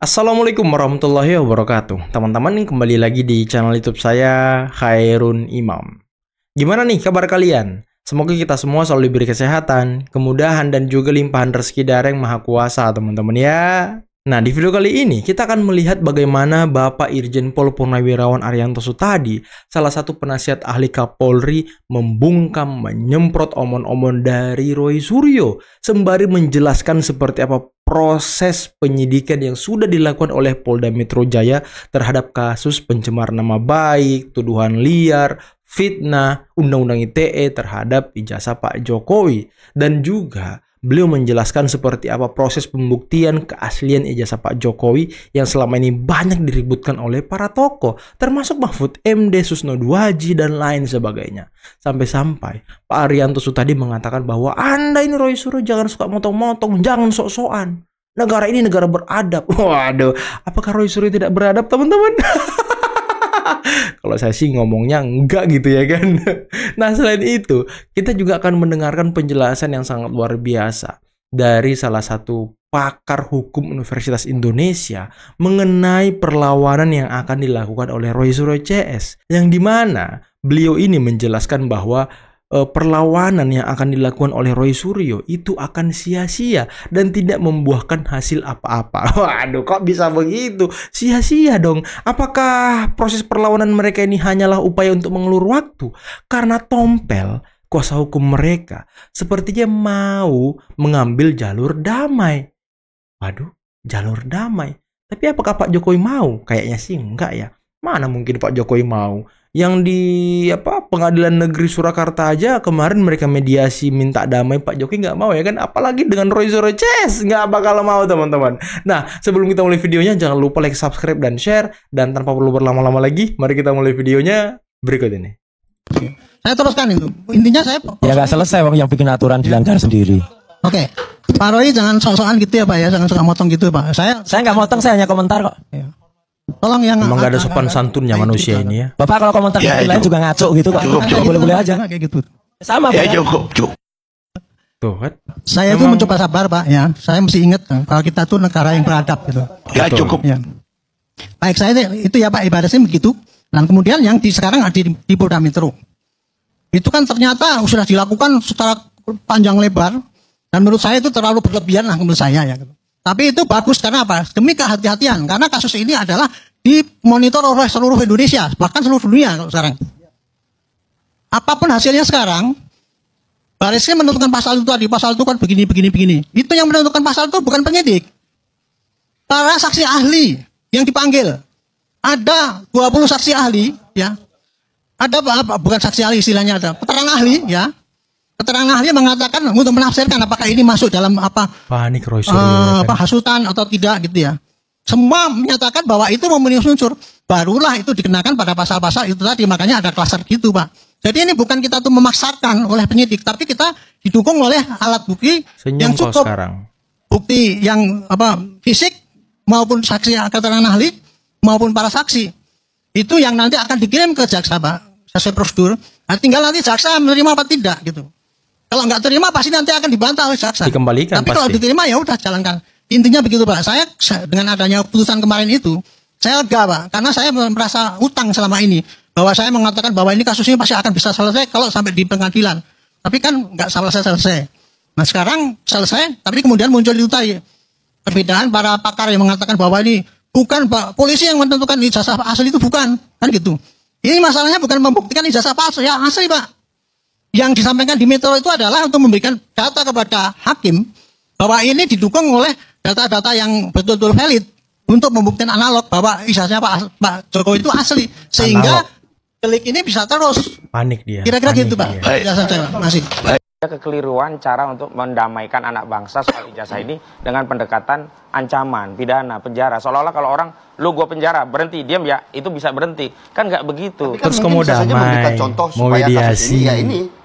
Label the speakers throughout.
Speaker 1: Assalamualaikum warahmatullahi wabarakatuh. Teman-teman nih kembali lagi di channel YouTube saya, Khairun Imam. Gimana nih kabar kalian? Semoga kita semua selalu diberi kesehatan, kemudahan dan juga limpahan rezeki dari Yang Maha Kuasa, teman-teman ya. Nah, di video kali ini kita akan melihat bagaimana Bapak Irjen Pol Purnawirawan Arianto Sutadi, salah satu penasihat ahli Kapolri, membungkam, menyemprot omon-omon dari Roy Suryo, sembari menjelaskan seperti apa proses penyidikan yang sudah dilakukan oleh Polda Metro Jaya terhadap kasus pencemaran nama baik, tuduhan liar, fitnah, Undang-Undang ITE terhadap ijazah Pak Jokowi. Dan juga beliau menjelaskan seperti apa proses pembuktian keaslian ijazah Pak Jokowi yang selama ini banyak diributkan oleh para tokoh, termasuk Mahfud MD, Susno Duhaji, dan lain sebagainya. Sampai-sampai Pak Arianto Sutadi mengatakan bahwa Anda ini Roy Suryo jangan suka motong-motong, jangan sok-sokan. Negara ini negara beradab. Waduh, apakah Roy Suryo tidak beradab, teman-teman? Kalau saya sih ngomongnya enggak gitu ya kan. Nah, selain itu, kita juga akan mendengarkan penjelasan yang sangat luar biasa dari salah satu pakar hukum Universitas Indonesia mengenai perlawanan yang akan dilakukan oleh Roy Suryo CS, yang dimana beliau ini menjelaskan bahwa perlawanan yang akan dilakukan oleh Roy Suryo itu akan sia-sia dan tidak membuahkan hasil apa-apa. Waduh, kok bisa begitu? Sia-sia dong. Apakah proses perlawanan mereka ini hanyalah upaya untuk mengelur waktu? Karena Tompel, kuasa hukum mereka, sepertinya mau mengambil jalur damai. Waduh, jalur damai. Tapi apakah Pak Jokowi mau? Kayaknya sih enggak ya. Mana mungkin Pak Jokowi mau? Yang di Pengadilan Negeri Surakarta aja kemarin mereka mediasi minta damai, Pak Jokowi nggak mau ya kan, apalagi dengan Roy Suryo CS nggak bakal mau, teman-teman. Nah, sebelum kita mulai videonya jangan lupa like, subscribe, dan share. Dan tanpa perlu berlama-lama lagi, mari kita mulai videonya berikut ini.
Speaker 2: Saya teruskan itu, intinya saya
Speaker 3: ya nggak selesai Bang, yang bikin aturan dilanggar sendiri.
Speaker 2: Oke, Pak Roy jangan sok-sokan gitu ya Pak ya, jangan suka motong gitu Pak. Saya
Speaker 3: nggak motong, saya hanya komentar kok.
Speaker 2: Ya. Tolong yang
Speaker 1: emang gak ada sopan santunnya manusia ini ya.
Speaker 3: Bapak kalau komentar ya, lain juga ngaco gitu kok. Boleh-boleh aja
Speaker 2: kayak gitu.
Speaker 3: Sama
Speaker 4: ya,
Speaker 3: Pak.
Speaker 4: cukup.
Speaker 1: Tuh kan.
Speaker 2: Saya itu mencoba sabar Pak ya. Saya mesti ingat kalau kita tuh negara yang beradab gitu.
Speaker 4: Ya cukup.
Speaker 2: Ya. Baik, saya itu ya Pak, ibaratnya begitu. Dan kemudian yang sekarang ada di Polda Metro. Itu kan ternyata sudah dilakukan secara panjang lebar dan menurut saya itu terlalu berlebihan lah menurut saya ya. Tapi itu bagus karena apa? Demi kehati-hatian. Karena kasus ini adalah dimonitor oleh seluruh Indonesia, bahkan seluruh dunia sekarang. Apapun hasilnya sekarang, Baris Krim menentukan pasal itu tadi, pasal itu kan begini. Itu yang menentukan pasal itu bukan penyidik. Para saksi ahli yang dipanggil. Ada 20 saksi ahli, ya. Ada bukan saksi ahli istilahnya, ada keterangan ahli, ya. Keterangan ahli mengatakan untuk menafsirkan apakah ini masuk dalam
Speaker 1: panik Roy Suryo
Speaker 2: hasutan atau tidak gitu ya. Semua menyatakan bahwa itu memenuhi unsur, barulah itu dikenakan pada pasal-pasal itu tadi, makanya ada klaster gitu Pak. Jadi ini bukan kita tuh memaksakan oleh penyidik, tapi kita didukung oleh alat bukti yang cukup. Bukti yang fisik maupun saksi keterangan ahli maupun para saksi. Itu yang nanti akan dikirim ke jaksa Pak, sesuai prosedur. Nah, tinggal nanti jaksa menerima apa tidak gitu. Kalau nggak terima pasti nanti akan dibantah oleh jaksa.
Speaker 1: Dikembalikan.
Speaker 2: Tapi
Speaker 1: pasti.
Speaker 2: kalau diterima ya udah jalankan. Intinya begitu Pak. Saya dengan adanya putusan kemarin itu, saya lega Pak, karena saya merasa utang selama ini bahwa saya mengatakan bahwa ini kasusnya pasti akan bisa selesai kalau sampai di pengadilan. Tapi kan nggak selesai. Nah sekarang selesai, tapi kemudian muncul itu tadi perbedaan para pakar yang mengatakan bahwa ini bukan Pak polisi yang menentukan ijazah asli itu, bukan kan gitu. Ini masalahnya bukan membuktikan ijazah palsu ya asli Pak. Yang disampaikan di Metro itu adalah untuk memberikan data kepada hakim bahwa ini didukung oleh data-data yang betul-betul valid untuk membuktikan analog bahwa ijazahnya Pak Jokowi itu asli, sehingga delik ini bisa terus.
Speaker 1: Panik dia.
Speaker 2: Kira-kira gitu Pak.
Speaker 4: Baik.
Speaker 2: Masih.
Speaker 5: Ada kekeliruan cara untuk mendamaikan anak bangsa soal ijazah ini dengan pendekatan ancaman, pidana, penjara. Seolah-olah kalau orang, lu gua penjara, berhenti, diam ya, itu bisa berhenti. Kan nggak begitu.
Speaker 4: Kan
Speaker 1: terus kamu damai,
Speaker 4: mau mediasi.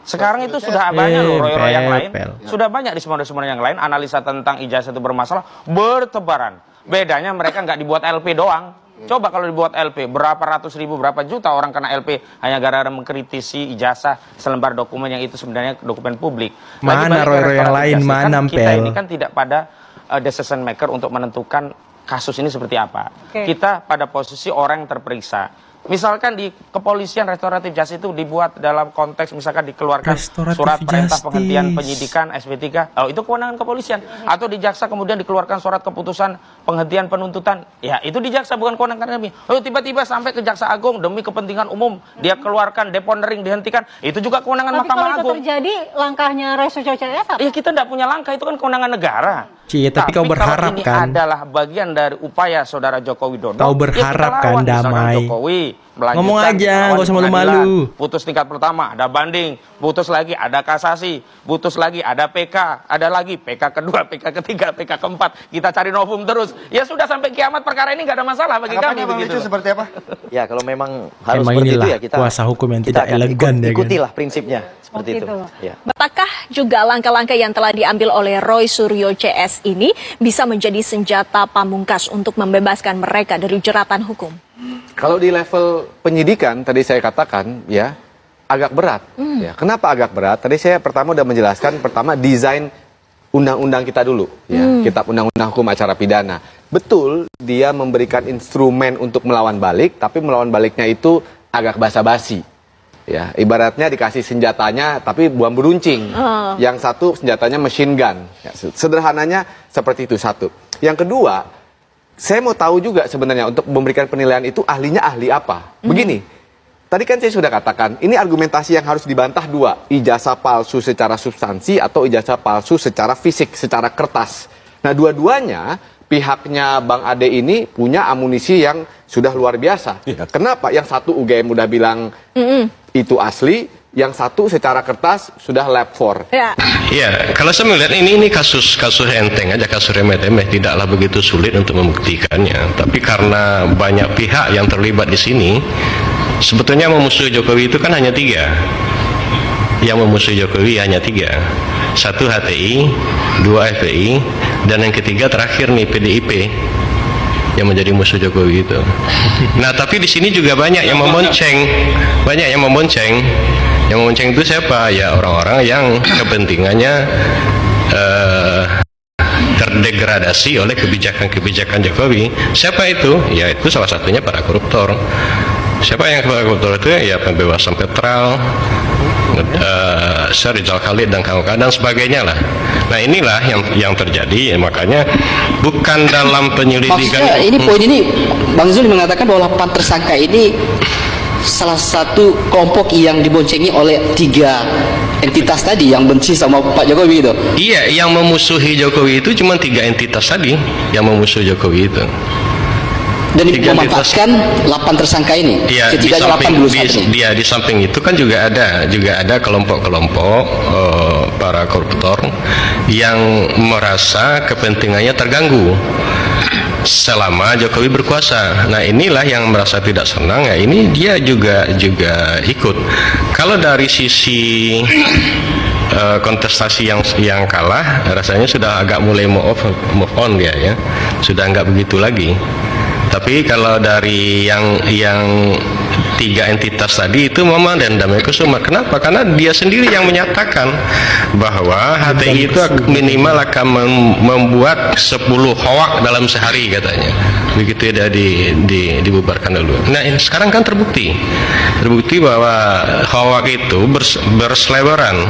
Speaker 5: Sekarang itu sudah banyak loh roy-roy yang lain. Sudah banyak di sumber-sumber yang lain, analisa tentang ijazah itu bermasalah, bertebaran. Bedanya mereka nggak dibuat LP doang. Coba kalau dibuat LP, berapa ratus ribu, berapa juta orang kena LP hanya gara-gara mengkritisi ijazah selembar dokumen yang itu sebenarnya dokumen publik.
Speaker 1: Mana roy-roy yang lain, mana
Speaker 5: kita ini kan tidak pada decision maker untuk menentukan kasus ini seperti apa. Kita pada posisi orang yang terperiksa. Misalkan di kepolisian restoratif justice itu dibuat dalam konteks misalkan dikeluarkan surat perintah penghentian penyidikan SP3, itu kewenangan kepolisian. Atau di jaksa kemudian dikeluarkan surat keputusan penghentian penuntutan, ya itu di jaksa bukan kewenangan kami. Tiba-tiba sampai ke Jaksa Agung demi kepentingan umum dia keluarkan deponering dihentikan, itu juga kewenangan Mahkamah Agung.
Speaker 4: Tapi kalau itu terjadi langkahnya Resto CS apa?
Speaker 5: Ya kita tidak punya langkah, itu kan kewenangan negara.
Speaker 1: Tapi kau berharap
Speaker 5: ini
Speaker 1: kan
Speaker 5: adalah bagian dari upaya Saudara Joko Widodo.
Speaker 1: Kau berharap kan damai.
Speaker 5: Jokowi
Speaker 1: ngomong aja, nggak usah malu-malu.
Speaker 5: Putus tingkat pertama, ada banding, putus lagi, ada kasasi, putus lagi, ada PK, ada lagi PK kedua, PK ketiga, PK keempat. Kita cari novum terus. Ya sudah sampai kiamat perkara ini nggak ada masalah bagi kami begitu.
Speaker 6: Itu seperti apa?
Speaker 7: Ya kalau memang harus seperti itu ya kita
Speaker 1: kuasa hukum yang tidak elegan ya.
Speaker 7: Ikutilah prinsipnya seperti itu. Ya.
Speaker 8: Apakah juga langkah-langkah yang telah diambil oleh Roy Suryo CS ini bisa menjadi senjata pamungkas untuk membebaskan mereka dari jeratan hukum?
Speaker 6: Kalau di level penyidikan tadi saya katakan ya agak berat. Ya, kenapa agak berat? Tadi saya pertama udah menjelaskan pertama desain undang-undang kita dulu ya, Kitab Undang-Undang Hukum Acara Pidana. Betul dia memberikan instrumen untuk melawan balik, tapi melawan baliknya itu agak basa-basi. Ya, ibaratnya dikasih senjatanya tapi buang beruncing. Yang satu senjatanya machine gun. Ya, sederhananya seperti itu satu. Yang kedua, saya mau tahu juga sebenarnya untuk memberikan penilaian itu ahlinya ahli apa. Begini, tadi kan saya sudah katakan, ini argumentasi yang harus dibantah dua. Ijazah palsu secara substansi atau ijazah palsu secara fisik, secara kertas. Nah dua-duanya pihaknya Bang Ade ini punya amunisi yang sudah luar biasa. Kenapa? Yang satu UGM udah bilang itu asli, yang satu secara kertas sudah lab 4.
Speaker 9: Ya, kalau saya melihat ini kasus enteng aja, kasus remeh-temeh, tidaklah begitu sulit untuk membuktikannya. Tapi karena banyak pihak yang terlibat di sini, sebetulnya memusuhi Jokowi itu kan hanya 3. Yang memusuhi Jokowi hanya 3. 1 HTI, 2 FPI, dan yang ketiga terakhir nih PDIP yang menjadi musuh Jokowi itu. Nah, tapi di sini juga banyak yang memonceng. Yang memonceng itu siapa? Ya orang-orang yang kepentingannya terdegradasi oleh kebijakan-kebijakan Jokowi. Siapa itu? Ya itu salah satunya para koruptor. Siapa yang para koruptor itu? Ya pembebasan Petral, Rizal Khalid dan kawan-kawan dan sebagainya lah. Nah inilah yang terjadi, makanya bukan dalam penyelidikan.
Speaker 10: Maksudnya ini poin ini Bang Zul mengatakan bahwa 8 tersangka ini salah satu kelompok yang diboncengi oleh 3 entitas tadi yang benci sama Pak Jokowi itu.
Speaker 9: Iya, yang memusuhi Jokowi itu cuma 3 entitas tadi yang memusuhi Jokowi itu.
Speaker 10: Dan memanfaatkan 8 tersangka ini.
Speaker 9: Iya, di samping itu kan juga ada kelompok-kelompok para koruptor yang merasa kepentingannya terganggu selama Jokowi berkuasa. Nah inilah yang merasa tidak senang, ya ini dia juga ikut. Kalau dari sisi kontestasi yang kalah, rasanya sudah agak mulai move on dia ya, sudah nggak begitu lagi. Tapi kalau dari yang 3 entitas tadi itu Mama dan Damai Kusuma. Kenapa? Karena dia sendiri yang menyatakan bahwa HTI itu minimal akan membuat 10 hoak dalam sehari katanya. Begitu dia dibubarkan dulu. Nah ini sekarang kan terbukti bahwa hoak itu berseleweran.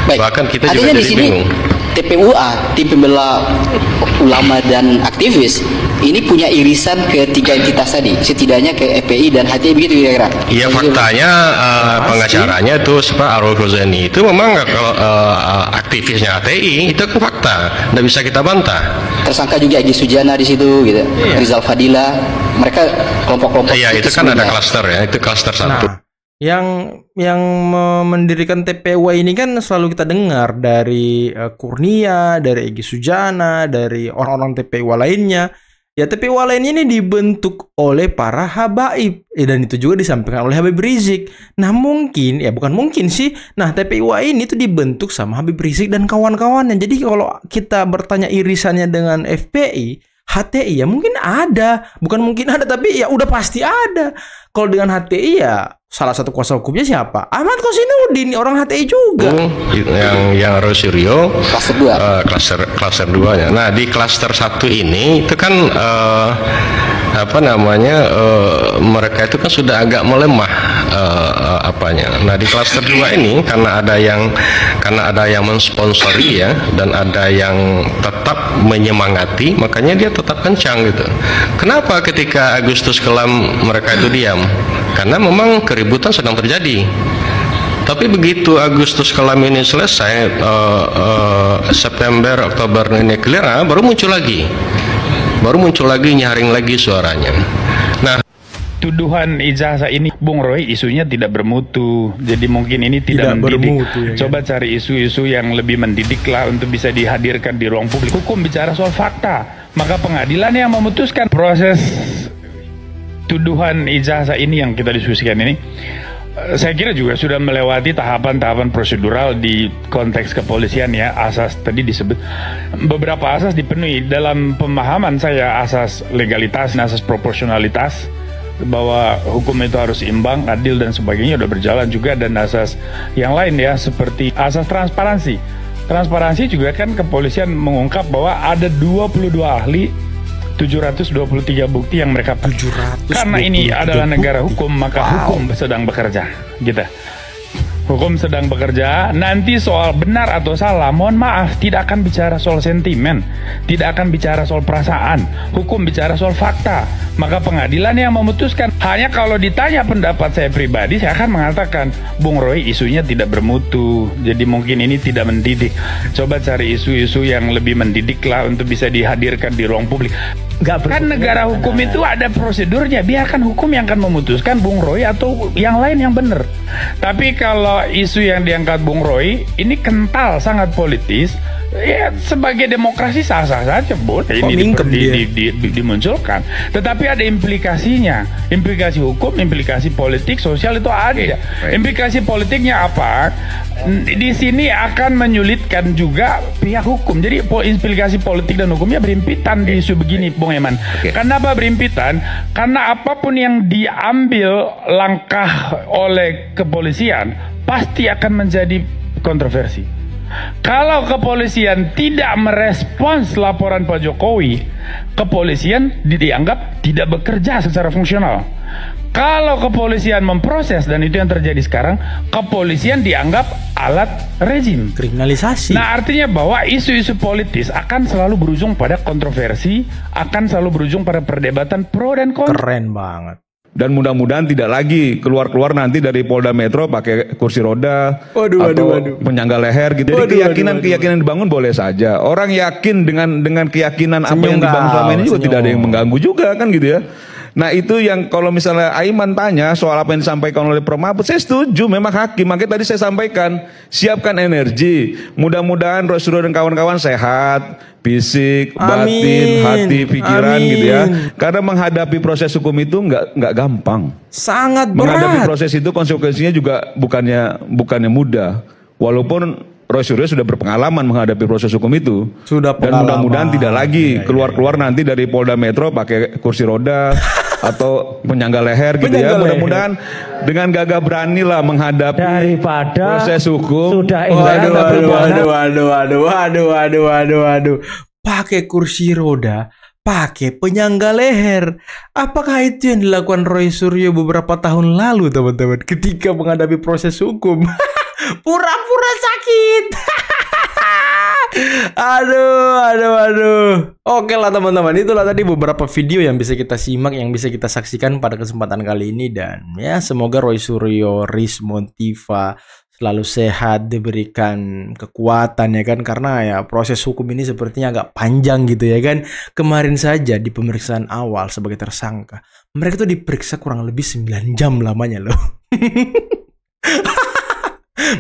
Speaker 9: Bahkan kita juga jadi bingung.
Speaker 10: TPUA, Tim Pembela Ulama dan Aktivis, ini punya irisan ke 3 entitas tadi, setidaknya ke FPI dan HTI, begitu kira-kira?
Speaker 9: Iya, faktanya pengacaranya itu Arul Ghazani itu memang aktivisnya HTI, itu kan fakta, tidak bisa kita bantah.
Speaker 10: Tersangka juga Egy Sujana di situ, gitu. Iya. Rizal Fadila, mereka kelompok-kelompok.
Speaker 9: Iya, itu kan ada klaster ya, itu klaster 1.
Speaker 1: Nah, yang mendirikan TPUA ini kan selalu kita dengar dari Kurnia, dari Egy Sujana, dari orang-orang TPUA lainnya. Ya TPUA lainnya ini dibentuk oleh para habaib, dan itu juga disampaikan oleh Habib Rizik. Nah mungkin, ya bukan mungkin sih, nah TPUA ini tuh dibentuk sama Habib Rizik dan kawan-kawannya. Jadi kalau kita bertanya irisannya dengan FPI, HTI ya mungkin ada, bukan mungkin ada, tapi ya udah pasti ada. Kalau dengan HTI ya salah satu kuasa hukumnya siapa? Ahmad Kosinudin, orang HTI juga.
Speaker 9: Yang Roy Suryo klaster 2 ya. Nah, di klaster 1 ini itu kan mereka itu kan sudah agak melemah Nah, di klaster 2 ini karena ada yang mensponsori ya, dan ada yang tetap menyemangati, makanya dia tetap kencang gitu. Kenapa ketika Agustus kelam mereka itu diam? Karena memang keributan sedang terjadi. Tapi begitu Agustus kelam ini selesai, September, Oktober ini clear, baru muncul lagi, nyaring lagi suaranya. Nah,
Speaker 11: tuduhan ijazah ini, Bung Roy, isunya tidak bermutu. Jadi mungkin ini tidak mendidik.
Speaker 1: Bermutu, ya,
Speaker 11: coba cari isu-isu yang lebih mendidik lah untuk bisa dihadirkan di ruang publik. Hukum bicara soal fakta, maka pengadilan yang memutuskan. Proses tuduhan ijazah ini yang kita diskusikan ini, saya kira juga sudah melewati tahapan-tahapan prosedural di konteks kepolisian ya. Asas tadi disebut, beberapa asas dipenuhi. Dalam pemahaman saya, asas legalitas, asas proporsionalitas, bahwa hukum itu harus imbang, adil dan sebagainya sudah berjalan juga. Dan asas yang lain ya, seperti asas transparansi. Transparansi juga kan kepolisian mengungkap bahwa ada 22 ahli, 723 bukti yang mereka pakai. Karena ini adalah negara hukum, maka hukum sedang bekerja gitu. Hukum sedang bekerja. Nanti soal benar atau salah, mohon maaf, tidak akan bicara soal sentimen, tidak akan bicara soal perasaan. Hukum bicara soal fakta, maka pengadilan yang memutuskan. Hanya kalau ditanya pendapat saya pribadi, saya akan mengatakan, Bung Roy, isunya tidak bermutu, jadi mungkin ini tidak mendidik. Coba cari isu-isu yang lebih mendidik lah untuk bisa dihadirkan di ruang publik. Kan negara hukum itu ada prosedurnya, biarkan hukum yang akan memutuskan Bung Roy atau yang lain yang benar. Tapi kalau isu yang diangkat Bung Roy ini kental, sangat politis, ya sebagai demokrasi sah-sah saja boleh ini dimunculkan. Tetapi ada implikasinya, implikasi hukum, implikasi politik, sosial itu ada. Implikasi politiknya apa? Di sini akan menyulitkan juga pihak hukum. Jadi implikasi politik dan hukumnya berimpitan di isu begini, Bung Eman. Kenapa berimpitan? Karena apapun yang diambil langkah oleh kepolisian pasti akan menjadi kontroversi. Kalau kepolisian tidak merespons laporan Pak Jokowi, kepolisian dianggap tidak bekerja secara fungsional. Kalau kepolisian memproses, dan itu yang terjadi sekarang, kepolisian dianggap alat rezim,
Speaker 1: kriminalisasi.
Speaker 11: Nah, artinya bahwa isu-isu politis akan selalu berujung pada kontroversi, akan selalu berujung pada perdebatan pro dan kontra.
Speaker 1: Keren banget.
Speaker 12: Dan mudah-mudahan tidak lagi keluar-keluar nanti dari Polda Metro pakai kursi roda atau penyangga leher gitu. Jadi keyakinan dibangun boleh saja. Orang yakin dengan keyakinan apa yang dibangun selama ini juga tidak ada yang mengganggu juga kan gitu ya. Nah itu yang kalau misalnya Aiman tanya soal apa yang disampaikan oleh Prof. Mahfud, saya setuju, memang hakim. Makanya tadi saya sampaikan, siapkan energi. Mudah-mudahan Roy Suryo dan kawan-kawan sehat, fisik, batin, hati, pikiran gitu ya. Karena menghadapi proses hukum itu nggak gampang.
Speaker 1: Sangat berat.
Speaker 12: Menghadapi proses itu konsekuensinya juga bukannya mudah. Walaupun Roy Suryo sudah berpengalaman menghadapi proses hukum itu. Dan mudah-mudahan tidak lagi keluar-keluar nanti dari Polda Metro pakai kursi roda atau penyangga leher gitu ya. Mudah-mudahan dengan gagah berani lah menghadapi proses hukum.
Speaker 1: Waduh. Pakai kursi roda, pakai penyangga leher. Apakah itu yang dilakukan Roy Suryo beberapa tahun lalu, teman-teman, ketika menghadapi proses hukum? Pura-pura sakit. Aduh. Oke lah teman-teman, itulah tadi beberapa video yang bisa kita simak, yang bisa kita saksikan pada kesempatan kali ini. Dan ya semoga Roy Suryo, Rismon, Tifa selalu sehat, diberikan kekuatan ya kan. Karena ya proses hukum ini sepertinya agak panjang gitu ya kan. Kemarin saja di pemeriksaan awal sebagai tersangka, mereka tuh diperiksa kurang lebih 9 jam lamanya loh.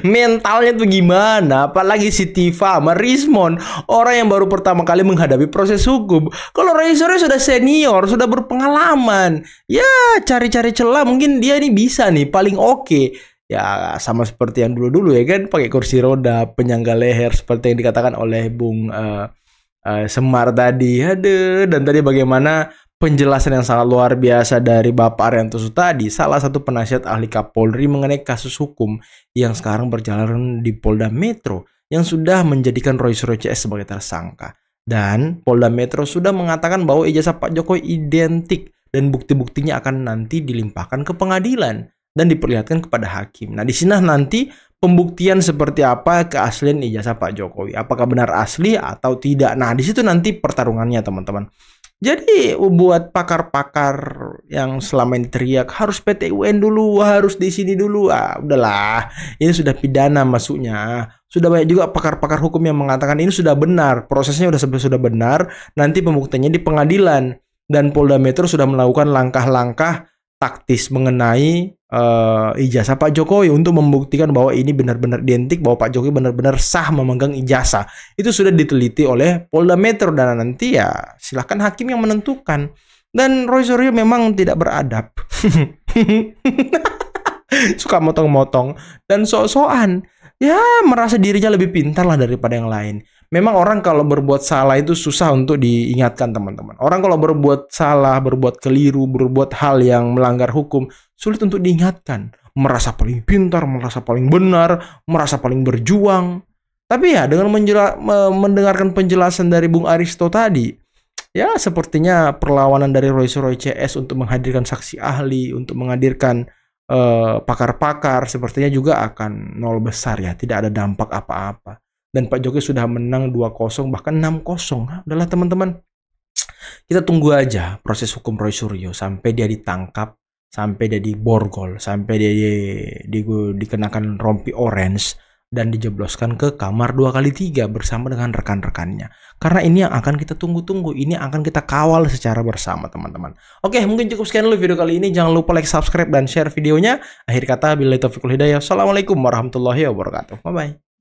Speaker 1: Mentalnya tuh gimana? Apalagi si Tifa sama Rismon, orang yang baru pertama kali menghadapi proses hukum. Kalau Roy Suryo sudah senior, sudah berpengalaman, ya cari-cari celah mungkin dia ini bisa nih, paling oke. Ya sama seperti yang dulu-dulu ya kan, pakai kursi roda, penyangga leher seperti yang dikatakan oleh Bung Semar tadi. Aduh, dan tadi bagaimana penjelasan yang sangat luar biasa dari Bapak Arianto Sutadi, salah satu penasihat ahli Kapolri mengenai kasus hukum yang sekarang berjalan di Polda Metro yang sudah menjadikan Roy Suryo CS sebagai tersangka. Dan Polda Metro sudah mengatakan bahwa ijazah Pak Jokowi identik dan bukti-buktinya akan nanti dilimpahkan ke pengadilan dan diperlihatkan kepada hakim. Nah, di sini nanti pembuktian seperti apa keaslian ijazah Pak Jokowi, apakah benar asli atau tidak. Nah, di situ nanti pertarungannya, teman-teman. Jadi buat pakar-pakar yang selama ini teriak harus PT UN dulu, harus di sini dulu, udahlah, ini sudah pidana masuknya. Sudah banyak juga pakar-pakar hukum yang mengatakan ini sudah benar, prosesnya sudah benar, nanti pembuktiannya di pengadilan. Dan Polda Metro sudah melakukan langkah-langkah taktis mengenai ijazah Pak Jokowi untuk membuktikan bahwa ini benar-benar identik, bahwa Pak Jokowi benar-benar sah memegang ijazah. Itu sudah diteliti oleh Polda Metro dan nanti ya silahkan hakim yang menentukan. Dan Roy Suryo memang tidak beradab. Suka motong-motong dan sok-sokan. Ya merasa dirinya lebih pintar lah daripada yang lain. Memang orang kalau berbuat salah itu susah untuk diingatkan, teman-teman. Orang kalau berbuat salah, berbuat keliru, berbuat hal yang melanggar hukum, sulit untuk diingatkan. Merasa paling pintar, merasa paling benar, merasa paling berjuang. Tapi ya dengan mendengarkan penjelasan dari Bung Aristo tadi, ya sepertinya perlawanan dari Roy Suryo CS untuk menghadirkan saksi ahli, untuk menghadirkan pakar-pakar, sepertinya juga akan nol besar ya. Tidak ada dampak apa-apa. Dan Pak Jokowi sudah menang 2-0 bahkan 6-0. Udahlah teman-teman. Kita tunggu aja proses hukum Roy Suryo sampai dia ditangkap, sampai dia diborgol, sampai dia dikenakan rompi orange dan dijebloskan ke kamar 2x3 bersama dengan rekan-rekannya. Karena ini yang akan kita tunggu-tunggu, ini akan kita kawal secara bersama, teman-teman. Oke, mungkin cukup sekian dulu video kali ini. Jangan lupa like, subscribe, dan share videonya. Akhir kata, billahi taufiq wal hidayah. Assalamualaikum warahmatullahi wabarakatuh. Bye-bye.